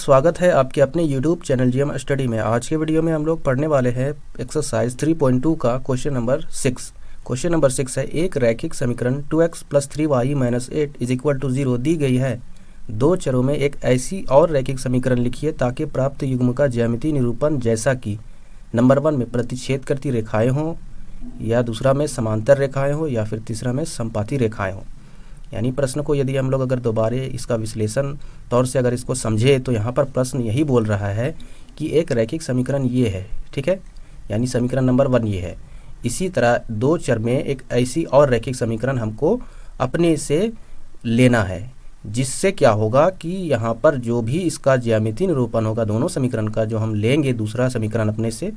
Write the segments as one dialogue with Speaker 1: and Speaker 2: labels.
Speaker 1: स्वागत है आपके अपने YouTube चैनल जीएम स्टडी में। आज के वीडियो में हम लोग पढ़ने वाले हैं एक्सरसाइज 3.2 का क्वेश्चन नंबर 6। क्वेश्चन नंबर 6 है, एक रैखिक समीकरण 2x + 3y - 8 = 0 दी गई है। दो चरों में एक ऐसी और रैखिक समीकरण लिखिए ताकि प्राप्त युग्म का ज्यामितीय निरूपण जैसा कि नंबर 1 में प्रतिच्छेद करती रेखाएं हों, या दूसरा में समांतर रेखाएं हों, या फिर तीसरा में समपाती रेखाएं हों। यानी प्रश्न को यदि हम लोग अगर दोबारा इसका विश्लेषण तौर से अगर इसको समझे तो यहाँ पर प्रश्न यही बोल रहा है कि एक रैखिक समीकरण ये है, ठीक है, यानी समीकरण नंबर 1 ये है। इसी तरह दो चर में एक ऐसी और रैखिक समीकरण हमको अपने से लेना है, जिससे क्या होगा कि यहाँ पर जो भी इसका ज्यामितीय निरूपण होगा दोनों समीकरण का, जो हम लेंगे दूसरा समीकरण अपने से,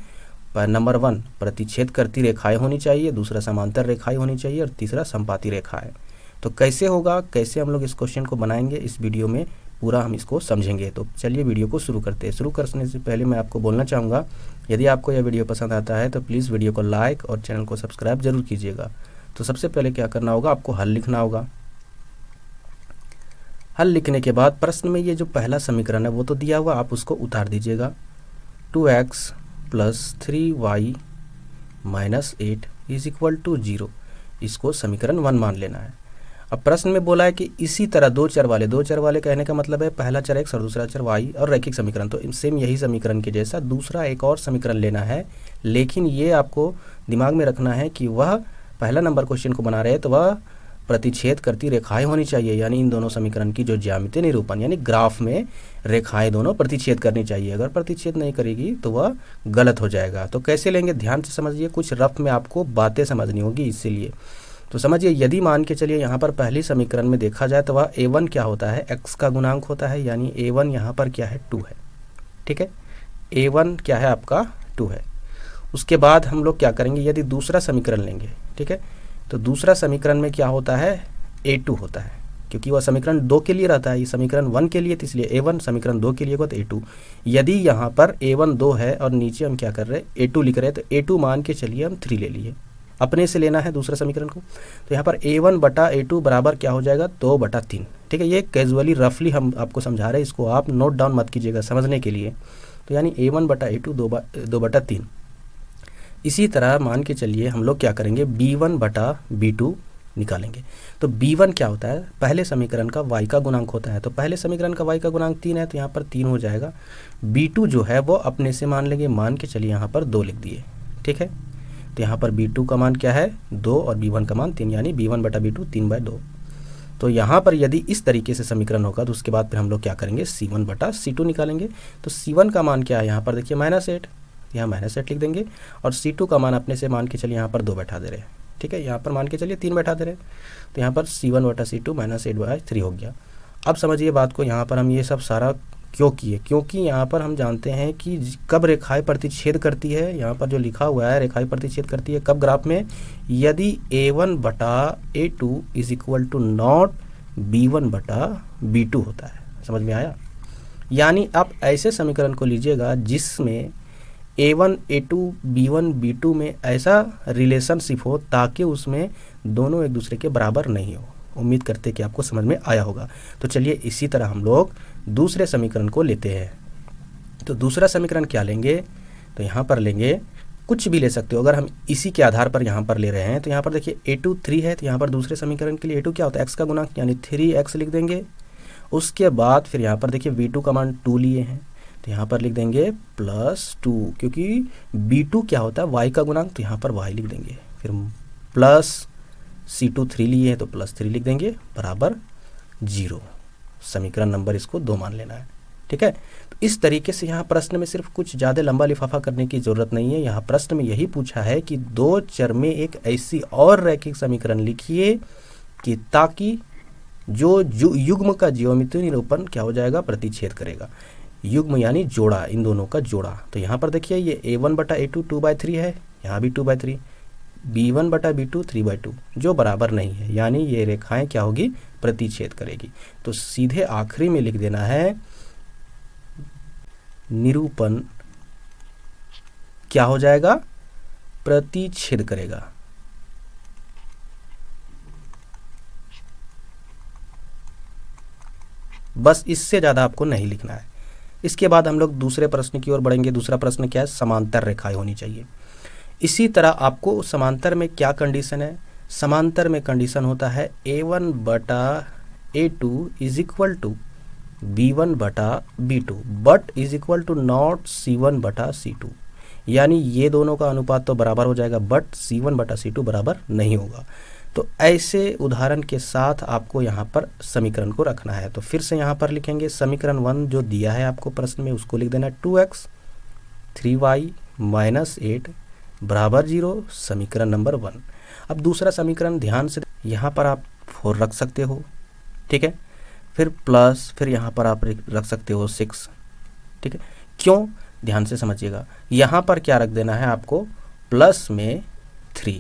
Speaker 1: नंबर 1 प्रतिच्छेद करती रेखाएं होनी चाहिए, दूसरा समांतर रेखाएं होनी चाहिए और तीसरा समपाती रेखाएं। तो कैसे होगा, कैसे हम लोग इस क्वेश्चन को बनाएंगे, इस वीडियो में पूरा हम इसको समझेंगे। तो चलिए वीडियो को शुरू करते हैं। शुरू करने से पहले मैं आपको बोलना चाहूँगा, यदि आपको यह वीडियो पसंद आता है तो प्लीज़ वीडियो को लाइक और चैनल को सब्सक्राइब जरूर कीजिएगा। तो सबसे पहले क्या करना होगा, आपको हल लिखना होगा। हल लिखने के बाद प्रश्न में ये जो पहला समीकरण है वो तो दिया हुआ, आप उसको उतार दीजिएगा। 2x + 3y - 8 = 0, इसको समीकरण 1 मान लेना है। अब प्रश्न में बोला है कि इसी तरह दो चर वाले कहने का मतलब है पहला चर x और दूसरा चर y और रैखिक समीकरण, तो सेम यही समीकरण के जैसा दूसरा एक और समीकरण लेना है। लेकिन ये आपको दिमाग में रखना है कि वह पहला नंबर क्वेश्चन को बना रहे हैं तो वह प्रतिच्छेद करती रेखाएं होनी चाहिए, यानी इन दोनों समीकरण की जो ज्यामितीय निरूपण यानी ग्राफ में रेखाएं दोनों प्रतिच्छेद करनी चाहिए। अगर प्रतिच्छेद नहीं करेगी तो वह गलत हो जाएगा। तो कैसे लेंगे, ध्यान से समझिए, कुछ रफ में आपको बातें समझनी होगी, इसीलिए तो समझिए। यदि मान के चलिए यहाँ पर पहली समीकरण में देखा जाए तो वह a1 क्या होता है, x का गुणांक होता है, यानी a1 यहाँ पर क्या है, 2 है, ठीक है। a1 क्या है आपका, 2 है। उसके बाद हम लोग क्या करेंगे, यदि दूसरा समीकरण लेंगे, ठीक है, तो दूसरा समीकरण में क्या होता है, a2 होता है, क्योंकि वह समीकरण 2 के लिए रहता है, ये समीकरण 1 के लिए, तो इसलिए a1 समीकरण 2 के लिए होगा तो a2। यदि यहाँ पर a1 2 है और नीचे हम क्या कर रहे हैं, a2 लिख रहे हैं, तो a2 मान के चलिए हम 3 ले लिए, अपने से लेना है दूसरा समीकरण को। तो यहाँ पर a1 बटा a2 बराबर क्या हो जाएगा, 2/3, ठीक है। ये कैजुअली रफली हम आपको समझा रहे हैं, इसको आप नोट डाउन मत कीजिएगा समझने के लिए। तो यानी a1 बटा a2 2/3। इसी तरह मान के चलिए हम लोग क्या करेंगे, b1 बटा b2 निकालेंगे। तो b1 क्या होता है, पहले समीकरण का y का गुणांक होता है, तो पहले समीकरण का y का गुणांक 3 है, तो यहाँ पर 3 हो जाएगा। b2 जो है वो अपने से मान लेंगे, मान के चलिए यहाँ पर 2 लिख दिए, ठीक है। तो यहाँ पर b2 का मान क्या है, 2 और b1 का मान 3, यानी b1 बटा b2 3/2। तो यहाँ पर यदि इस तरीके से समीकरण होगा तो उसके बाद फिर हम लोग क्या करेंगे, c1 बटा c2 निकालेंगे। तो c1 का मान क्या है, यहाँ पर देखिए -8, यहाँ -8 लिख देंगे, और c2 का मान अपने से मान के चलिए यहाँ पर 2 बैठा दे रहे हैं, ठीक है। यहाँ पर मान के चलिए 3 बैठा दे रहे हैं, तो यहाँ पर c1 बटा c2 -8/3 हो गया। अब समझिए बात को, यहाँ पर हम ये सब सारा क्यों किए, क्योंकि यहाँ पर हम जानते हैं कि कब रेखाएं प्रतिच्छेद करती है, यहाँ पर जो लिखा हुआ है रेखाएं प्रतिच्छेद करती है कब, ग्राफ में, यदि a1 बटा a2 = नॉट b1 बटा b2 होता है। समझ में आया। यानी आप ऐसे समीकरण को लीजिएगा जिसमें a1 a2 b1 b2 में ऐसा रिलेशनशिप हो ताकि उसमें दोनों एक दूसरे के बराबर नहीं हो। उम्मीद करते कि आपको समझ में आया होगा। तो चलिए इसी तरह हम लोग दूसरे समीकरण को लेते हैं। तो दूसरा समीकरण क्या लेंगे, तो यहाँ पर लेंगे, कुछ भी ले सकते हो अगर हम इसी के आधार पर यहाँ पर ले रहे हैं। तो यहाँ पर देखिए a2 3 है, तो यहाँ पर दूसरे समीकरण के लिए a2 क्या होता है, x का गुणांक, यानी 3x लिख देंगे। उसके बाद फिर यहाँ पर देखिए b2 का मान 2 लिए हैं, तो यहाँ पर लिख देंगे +2, क्योंकि b2 क्या होता है, y का गुणांक, तो यहाँ पर y लिख देंगे। फिर प्लस c2 3 लिए हैं तो +3 लिख देंगे बराबर 0। समीकरण नंबर इसको 2 मान लेना है, ठीक है। तो इस तरीके से यहाँ प्रश्न में सिर्फ कुछ ज़्यादा लंबा लिफाफा करने की ज़रूरत नहीं है। यहाँ प्रश्न में यही पूछा है कि दो चर में एक ऐसी और रैखिक समीकरण लिखिए कि ताकि जो युग्म का ज्यामितीय निरूपण क्या हो जाएगा, प्रतिच्छेद करेगा। युग्म यानी जोड़ा, इन दोनों का जोड़ा। तो यहाँ पर देखिए ये a1 बटा a2 2/3 है, यहाँ भी 2/3, b1 बटा b2 3/2, जो बराबर नहीं है, यानी ये रेखाएं क्या होगी, प्रतिच्छेद करेगी। तो सीधे आखिरी में लिख देना है निरूपण क्या हो जाएगा, प्रतिच्छेद करेगा। बस इससे ज़्यादा आपको नहीं लिखना है। इसके बाद हम लोग दूसरे प्रश्न की ओर बढ़ेंगे। दूसरा प्रश्न क्या है, समांतर रेखाएं होनी चाहिए। इसी तरह आपको समांतर में क्या कंडीशन है, समांतर में कंडीशन होता है A1 बटा A2 is equal to B1 बटा B2 but is equal to not C1 बटा C2, यानी ये दोनों का अनुपात तो बराबर हो जाएगा बट C1 बटा C2 बराबर नहीं होगा। तो ऐसे उदाहरण के साथ आपको यहाँ पर समीकरण को रखना है। तो फिर से यहाँ पर लिखेंगे समीकरण 1 जो दिया है आपको प्रश्न में, उसको लिख देना 2x 3y माइनस 8 बराबर 0, समीकरण नंबर 1। अब दूसरा समीकरण ध्यान से, यहाँ पर आप 4 रख सकते हो, ठीक है, फिर प्लस, फिर यहाँ पर आप रख सकते हो 6, ठीक है। क्यों, ध्यान से समझिएगा, यहाँ पर क्या रख देना है आपको, प्लस में 3,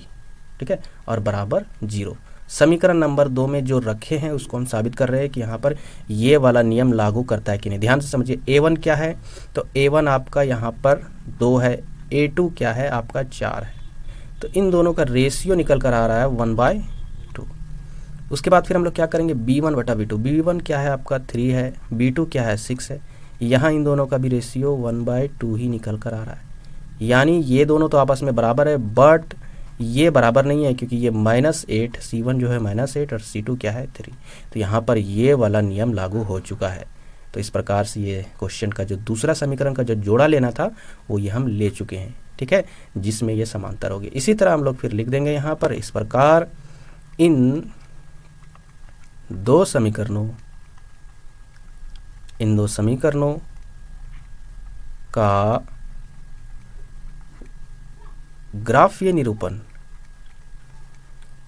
Speaker 1: ठीक है, और बराबर 0। समीकरण नंबर 2 में जो रखे हैं उसको हम साबित कर रहे हैं कि यहाँ पर ये वाला नियम लागू करता है कि नहीं। ध्यान से समझिए, A1 क्या है, तो A1 आपका यहाँ पर 2 है, A2 क्या है आपका 4 है, तो इन दोनों का रेशियो निकल कर आ रहा है 1/2। उसके बाद फिर हम लोग क्या करेंगे, B1 बटा B2, B1 क्या है आपका 3 है, B2 क्या है 6 है, यहाँ इन दोनों का भी रेशियो 1/2 ही निकल कर आ रहा है, यानी ये दोनों तो आपस में बराबर है बट ये बराबर नहीं है क्योंकि ये -8, C1 जो है -8 और C2 क्या है 3, तो यहाँ पर ये वाला नियम लागू हो चुका है। तो इस प्रकार से ये क्वेश्चन का जो दूसरा समीकरण का जो जोड़ा लेना था वो ये हम ले चुके हैं, ठीक है, जिसमें ये समांतर हो गए। इसी तरह हम लोग फिर लिख देंगे यहाँ पर इस प्रकार, इन दो समीकरणों का ग्राफीय निरूपण,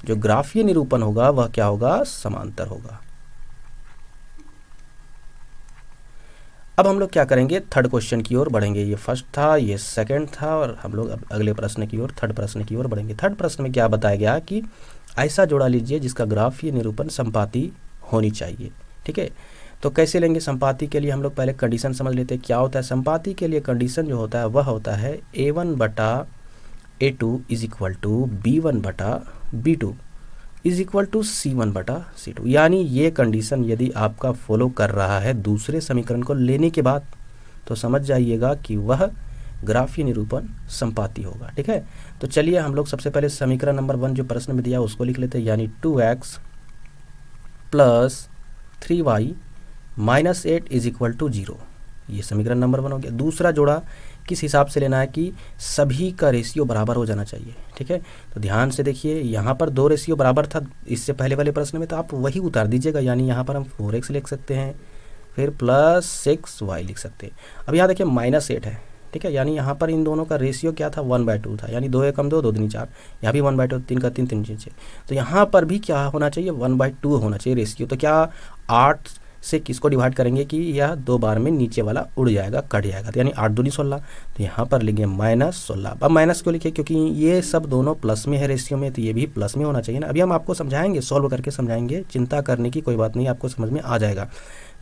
Speaker 1: जो ग्राफीय निरूपण होगा वह क्या होगा, समांतर होगा। अब हम लोग क्या करेंगे, थर्ड क्वेश्चन की ओर बढ़ेंगे। ये फर्स्ट था, ये सेकंड था, और हम लोग अब अगले प्रश्न की ओर, थर्ड प्रश्न की ओर बढ़ेंगे। थर्ड प्रश्न में क्या बताया गया कि ऐसा जोड़ा लीजिए जिसका ग्राफीय निरूपण संपाती होनी चाहिए, ठीक है। तो कैसे लेंगे संपाती के लिए, हम लोग पहले कंडीशन समझ लेते हैं क्या होता है। संपाती के लिए कंडीशन जो होता है वह होता है A1 बटा A2 is equal to B1 बटा B2 is equal to C1 बटा C2, यानी ये कंडीशन यदि आपका फॉलो कर रहा है दूसरे समीकरण को लेने के बाद तो समझ जाइएगा कि वह ग्राफीय निरूपण संपाती होगा, ठीक है। तो चलिए हम लोग सबसे पहले समीकरण नंबर 1 जो प्रश्न में दिया उसको लिख लेते हैं, यानी 2x plus 3y minus 8 is equal to 0, ये समीकरण नंबर 1 हो गया। दूसरा जोड़ा किस हिसाब से लेना है कि सभी का रेशियो बराबर हो जाना चाहिए, ठीक है। तो ध्यान से देखिए, यहाँ पर 2 रेशियो बराबर था इससे पहले वाले प्रश्न में, तो आप वही उतार दीजिएगा, यानी यहाँ पर हम 4x लिख सकते हैं, फिर प्लस 6y लिख सकते हैं। अब यहाँ देखिए -8 है, ठीक है, यानी यहाँ पर इन दोनों का रेशियो क्या था, 1/2 था, यानी 2 एकम 2, 2 दूनी 4, यहाँ भी 1/2, 3 का 3, 3 6, तो यहाँ पर भी क्या होना चाहिए, 1/2 होना चाहिए रेशियो। तो क्या 8 से किसको डिवाइड करेंगे कि यह 2 बार में नीचे वाला उड़ जाएगा, कट जाएगा, तो यानी 8 दूनी 16, तो यहाँ पर लिखेंगे -16। अब माइनस क्यों लिखे, क्योंकि ये सब दोनों प्लस में है रेशियो में, तो ये भी प्लस में होना चाहिए ना। अभी हम आपको समझाएंगे, सॉल्व करके समझाएंगे, चिंता करने की कोई बात नहीं, आपको समझ में आ जाएगा,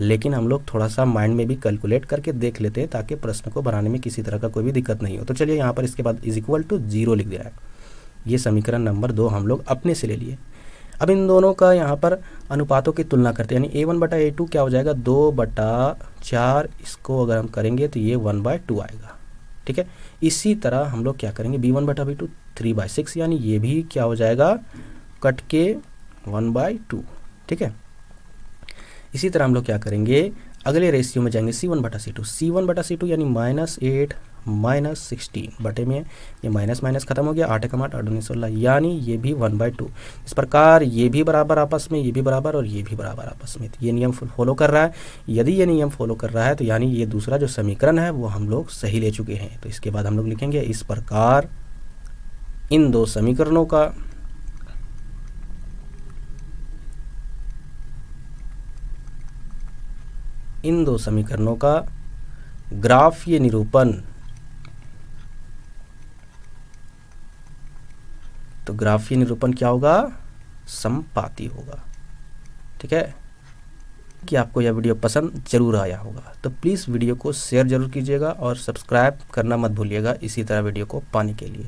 Speaker 1: लेकिन हम लोग थोड़ा सा माइंड में भी कैलकुलेट करके देख लेते हैं ताकि प्रश्न को बनाने में किसी तरह का कोई भी दिक्कत नहीं हो। तो चलिए यहाँ पर इसके बाद इज इक्वल टू 0 लिख दिया है, ये समीकरण नंबर 2 हम लोग अपने से ले लिए। अब इन दोनों का यहाँ पर अनुपातों की तुलना करते हैं, यानी A1 बटा A2 क्या हो जाएगा, 2/4, इसको अगर हम करेंगे तो ये 1/2 आएगा, ठीक है। इसी तरह हम लोग क्या करेंगे, B1 बटा B2 3/6, यानी ये भी क्या हो जाएगा, कट के 1/2, ठीक है। इसी तरह हम लोग क्या करेंगे, अगले रेशियो में जाएंगे, C1 बटा C2 यानी -8 -16 बटे में ये माइनस खत्म हो गया, 8 एकम 8, 8 दूनी 16, यानी ये भी 1/2। इस प्रकार ये भी बराबर आपस में, ये भी बराबर और ये भी बराबर आपस में, तो ये नियम फॉलो कर रहा है। यदि ये नियम फॉलो कर रहा है तो यानी ये दूसरा जो समीकरण है वो हम लोग सही ले चुके हैं। तो इसके बाद हम लोग लिखेंगे इस प्रकार, इन दो समीकरणों का ग्राफीय निरूपण, तो ग्राफीय निरूपण क्या होगा, संपाती होगा, ठीक है। कि आपको यह वीडियो पसंद जरूर आया होगा, तो प्लीज़ वीडियो को शेयर जरूर कीजिएगा और सब्सक्राइब करना मत भूलिएगा इसी तरह वीडियो को पाने के लिए।